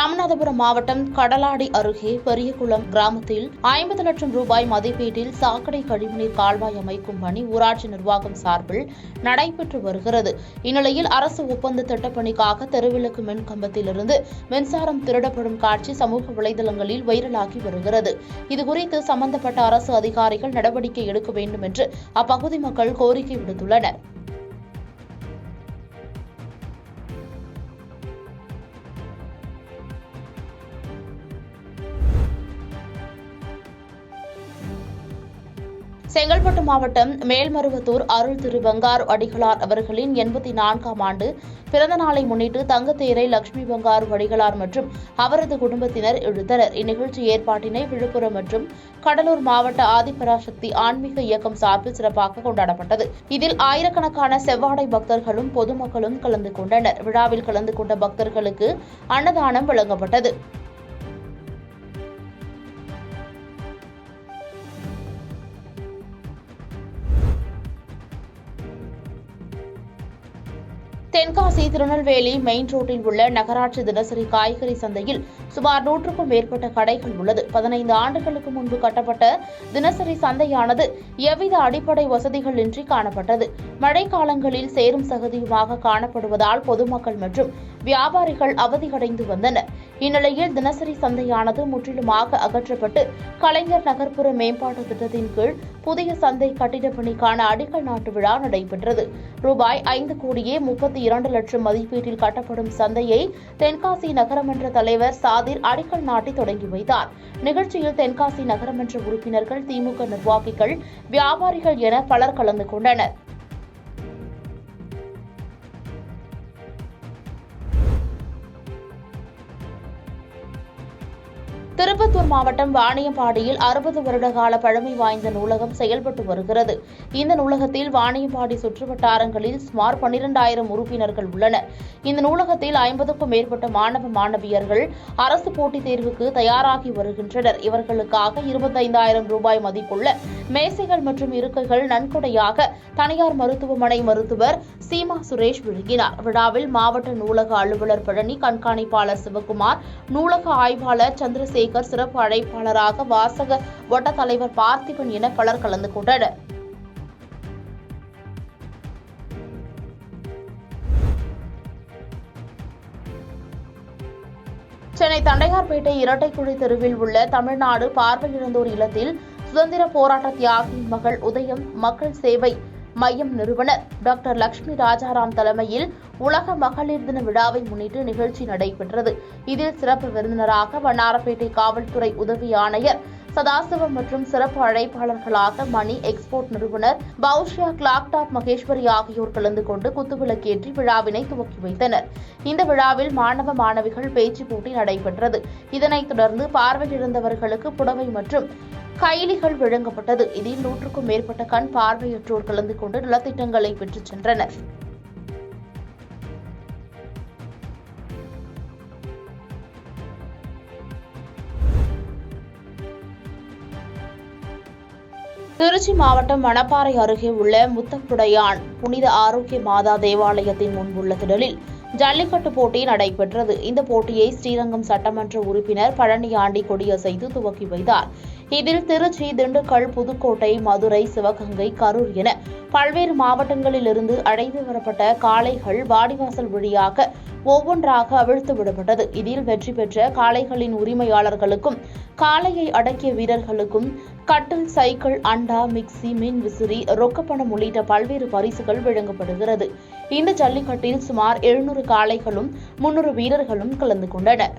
ராமநாதபுரம் மாவட்டம் கடலாடி அருகே பெரியகுளம் கிராமத்தில் 50 லட்சம் ரூபாய் மதிப்பீட்டில் சாக்கடை கழிவுநீர் கால்வாய் அமைக்கும் பணி ஊராட்சி நிர்வாகம் சார்பில் நடைபெற்று வருகிறது. இந்நிலையில் அரசு ஒப்பந்த திட்டப்பணிக்காக தெருவிளக்கு மின் கம்பத்திலிருந்து மின்சாரம் திருடப்படும் காட்சி சமூக வலைதளங்களில் வைரலாகி வருகிறது. இதுகுறித்து சம்பந்தப்பட்ட அரசு அதிகாரிகள் நடவடிக்கை எடுக்க வேண்டும் என்று அப்பகுதி மக்கள் கோரிக்கை விடுத்துள்ளனர். செங்கல்பட்டு மாவட்டம் மேல்மருவத்தூர் அருள் திரு பங்காரு அடிகளார் அவர்களின் 84ஆம் ஆண்டு பிறந்த நாளை முன்னிட்டு தங்கத்தேரை லட்சுமி பங்காரு அடிகளார் மற்றும் அவரது குடும்பத்தினர் இழுத்தனர். இந்நிகழ்ச்சி ஏற்பாட்டினை விழுப்புரம் மற்றும் கடலூர் மாவட்ட ஆதிபராசக்தி ஆன்மீக இயக்கம் சார்பில் சிறப்பாக கொண்டாடப்பட்டது. இதில் ஆயிரக்கணக்கான செவ்வாடை பக்தர்களும் பொதுமக்களும் கலந்து கொண்டனர். விழாவில் கலந்து கொண்ட பக்தர்களுக்கு அன்னதானம் வழங்கப்பட்டது. தென்காசி திருநெல்வேலி மெயின் ரோட்டில் உள்ள நகராட்சி தினசரி காய்கறி சந்தையில் சுமார் 100க்கும் மேற்பட்ட கடைகள் உள்ளது. 15 ஆண்டுகளுக்கு முன்பு கட்டப்பட்ட தினசரி சந்தையானது எவ்வித அடிப்படை வசதிகள் இன்றி காணப்பட்டது. மழைக்காலங்களில் சேரும் சகதியுமாக காணப்படுவதால் பொதுமக்கள் மற்றும் வியாபாரிகள் அவதியடைந்து வந்தனர். இந்நிலையில் தினசரி சந்தையானது முற்றிலுமாக அகற்றப்பட்டு கலைஞர் நகர்ப்புற மேம்பாட்டு திட்டத்தின் கீழ் புதிய சந்தை கட்டிடப் பணிக்கான அடிக்கல் நாட்டு விழா நடைபெற்றது. ரூபாய் 5,32 லட்சம் மதிப்பீட்டில் கட்டப்படும் சந்தையை தென்காசி நகரமன்ற தலைவர் சாதிர் அடிக்கல் நாட்டி தொடங்கி வைத்தார். நிகழ்ச்சியில் தென்காசி நகரமன்ற உறுப்பினர்கள், திமுக நிர்வாகிகள், வியாபாரிகள் என பலர் கலந்து கொண்டனர். திருப்பத்தூர் மாவட்டம் வாணியம்பாடியில் 60 வருட கால பழமை வாய்ந்த நூலகம் செயல்பட்டு வருகிறது. இந்த நூலகத்தில் வாணியம்பாடி சுற்றுவட்டாரங்களில் சுமார் 12,000 உறுப்பினர்கள் உள்ளனர். இந்த நூலகத்தில் 50க்கும் மேற்பட்ட மாணவ மாணவியர்கள் அரசு போட்டித் தேர்வுக்கு தயாராகி வருகின்றனர். இவர்களுக்காக 25,000 ரூபாய் மதிப்புள்ள மேசைகள் மற்றும் இருக்கைகள் நன்கொடையாக தனியார் மருத்துவமனை மருத்துவர் சீமா சுரேஷ் வழங்கினார். விழாவில் மாவட்ட நூலக அலுவலர் பழனி, கண்காணிப்பாளர் சிவகுமார், நூலக ஆய்வாளர் சந்திரசேகர், சிறப்பு அழைப்பாளராக வாசக வட்ட தலைவர் பார்த்திபன் என பலர் கலந்து கொண்டனர். சென்னை தண்டையார்பேட்டை இரட்டைக்குழி தெருவில் உள்ள தமிழ்நாடு பார்வையிழந்தோர் இல்லத்தில் சுதந்திர போராட்ட தியாகியின் மகள் உதயம் மக்கள் சேவை மையம் நிறுவனர் டாக்டர் லட்சுமி ராஜாராம் தலைமையில் உலக மகளிர் தின விழாவை முன்னிட்டு நிகழ்ச்சி நடைபெற்றது. இதில் சிறப்பு விருந்தினராக வண்ணாரப்பேட்டை காவல்துறை உதவி ஆணையர் சதாசிவம் மற்றும் சிறப்பு அழைப்பாளர்களாக மணி எக்ஸ்போர்ட் நிறுவனர் பௌஷ்யா, கிளாக்டாப் மகேஸ்வரி ஆகியோர் கலந்து கொண்டு குத்துவிளக்கேற்றி விழாவினை துவக்கி வைத்தனர். இந்த விழாவில் மாணவ மாணவிகள் பேச்சு போட்டி நடைபெற்றது. இதனைத் தொடர்ந்து பார்வையிழந்தவர்களுக்கு புடவை மற்றும் கைலிகள் வழங்கப்பட்டது. இதில் 100க்கும் மேற்பட்ட கண் பார்வையற்றோர் கலந்து கொண்டு நலத்திட்டங்களை பெற்றுச் சென்றனர். திருச்சி மாவட்டம் மணப்பாறை அருகே உள்ள முத்தப்புடையான் புனித ஆரோக்கிய மாதா தேவாலயத்தின் முன்புள்ள திடலில் ஜல்லிக்கட்டு போட்டி நடைபெற்றது. இந்த போட்டியை ஸ்ரீரங்கம் சட்டமன்ற உறுப்பினர் பழனியாண்டி கொடியசைத்து துவக்கி வைத்தார். இதில் திருச்சி, திண்டுக்கல், புதுக்கோட்டை, மதுரை, சிவகங்கை, கரூர் என பல்வேறு மாவட்டங்களிலிருந்து அழைத்து வரப்பட்ட காளைகள் வாடிவாசல் வழியாக ஒவ்வொன்றாக அவிழ்த்து விடப்பட்டது. இதில் வெற்றி பெற்ற காளைகளின் உரிமையாளர்களுக்கும் காளையை அடக்கிய வீரர்களுக்கும் கட்டில், சைக்கிள், அண்டா, மிக்சி, மின் விசிறி, ரொக்கப்பணம் உள்ளிட்ட பல்வேறு பரிசுகள் வழங்கப்படுகிறது. இந்த ஜல்லிக்கட்டில் சுமார் 700 காளைகளும் 300 வீரர்களும் கலந்து கொண்டனர்.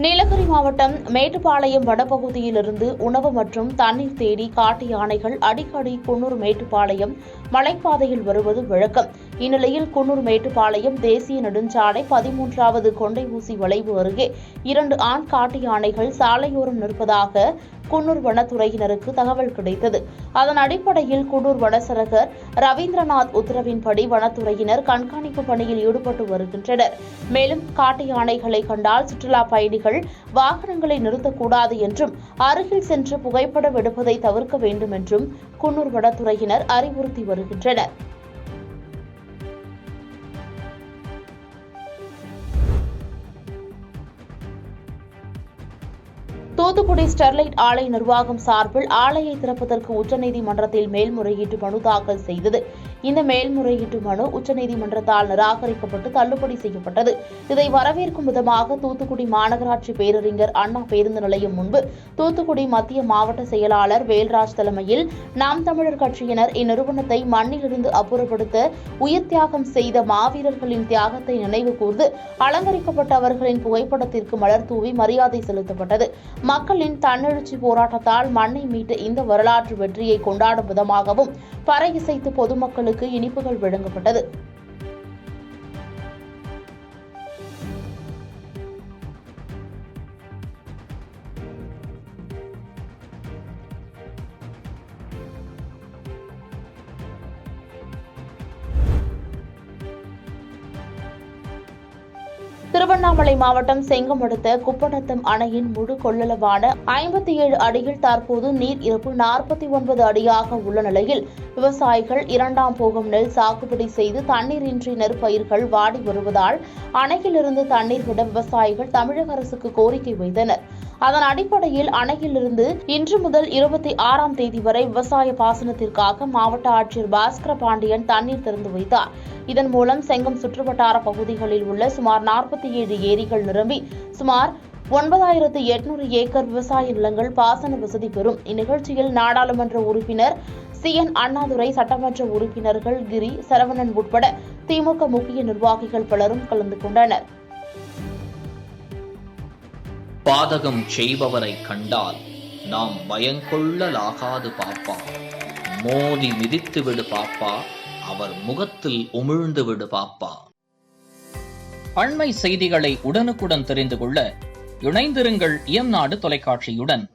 நீலகிரி மாவட்டம் மேட்டுப்பாளையம் வனப்பகுதியிலிருந்து உணவு மற்றும் தண்ணீர் தேடி காட்டு யானைகள் அடிக்கடி குன்னூர் மேட்டுப்பாளையம் மலைப்பாதையில் வருவது வழக்கம். இந்நிலையில் குன்னூர் மேட்டுப்பாளையம் தேசிய நெடுஞ்சாலை 13வது கொண்டை ஊசி வளைவு அருகே 2 ஆண் காட்டு யானைகள் சாலையோரம் நிற்பதாக குன்னூர் வனத்துறையினருக்கு தகவல் கிடைத்தது. அதன் அடிப்படையில் குன்னூர் வனச்சரகர் ரவீந்திரநாத் உத்தரவின்படி வனத்துறையினர் கண்காணிப்பு பணியில் ஈடுபட்டு வருகின்றனர். மேலும் காட்டு யானைகளை கண்டால் சுற்றுலா பயணிகள் வாகனங்களை நிறுத்தக்கூடாது என்றும் அருகில் சென்று புகைப்படம் எடுப்பதை தவிர்க்க வேண்டும் என்றும் குன்னூர் வனத்துறையினர் அறிவுறுத்தி வருகின்றனர். தூத்துக்குடி ஸ்டெர்லைட் ஆலை நிர்வாகம் சார்பில் ஆலையை திறப்பதற்கு உச்சநீதிமன்றத்தில் மேல்முறையீட்டு மனு தாக்கல் செய்தது. இந்த மேல்முறையீட்டு மனு உச்சநீதிமன்றத்தால் நிராகரிக்கப்பட்டு தள்ளுபடி செய்யப்பட்டது. இதை வரவேற்கும் விதமாக தூத்துக்குடி மாநகராட்சி பேரறிஞர் அண்ணா பேருந்து நிலையம் முன்பு தூத்துக்குடி மத்திய மாவட்ட செயலாளர் வேல்ராஜ் தலைமையில் நாம் தமிழர் கட்சியினர் இந்நிறுவனத்தை மண்ணிலிருந்து அப்புறப்படுத்த உயிர் தியாகம் செய்த மாவீரர்களின் தியாகத்தை நினைவு கூர்ந்து அலங்கரிக்கப்பட்ட அவர்களின் புகைப்படத்திற்கு மலர் தூவி மரியாதை செலுத்தப்பட்டது. மக்களின் தன்னெழுச்சி போராட்டத்தால் மண்ணை மீட்ட இந்த வரலாற்று வெற்றியை கொண்டாடும் விதமாகவும் பறை இசைத்து பொதுமக்களுக்கு இனிப்புகள் வழங்கப்பட்டது. திருவண்ணாமலை மாவட்டம் செங்கம் அடுத்த குப்பநத்தம் அணையின் முழு கொள்ளளவான 57 அடியில் தற்போது நீர் இருப்பு 49 அடியாக உள்ள நிலையில் விவசாயிகள் 2ஆம் போகம் நெல் சாகுபடி செய்து தண்ணீரின்றி நெற்பயிர்கள் வாடி வருவதால் அணையிலிருந்து தண்ணீர் விட விவசாயிகள் தமிழக அரசுக்கு கோரிக்கை வைத்தனர். அதன் அடிப்படையில் அணையிலிருந்து இன்று முதல் 26ஆம் தேதி வரை விவசாய பாசனத்திற்காக மாவட்ட ஆட்சியர் பாஸ்கர பாண்டியன் தண்ணீர் திறந்து வைத்தார். இதன் மூலம் செங்கம் சுற்றுவட்டார பகுதிகளில் உள்ள சுமார் 47 ஏரிகள் நிரம்பி சுமார் 9800 ஏக்கர் விவசாய நிலங்கள் பாசன வசதி பெறும். இந்நிகழ்ச்சியில் நாடாளுமன்ற உறுப்பினர் CN அண்ணாதுரை, சட்டமன்ற உறுப்பினர்கள் கிரி, சரவணன் உட்பட திமுக முக்கிய நிர்வாகிகள் பலரும் கலந்து கொண்டனர். பாதகம் செய்பவரை கண்டால் நாம் பயங்கொள்ளலாகாது பாப்பா, மோதி மிதித்து விடு பாப்பா, அவர் முகத்தில் உமிழ்ந்து விடு பாப்பா. அண்மை செய்திகளை உடனுக்குடன் தெரிந்து கொள்ள இணைந்திருங்கள் இயம்நாடு தொலைக்காட்சியுடன்.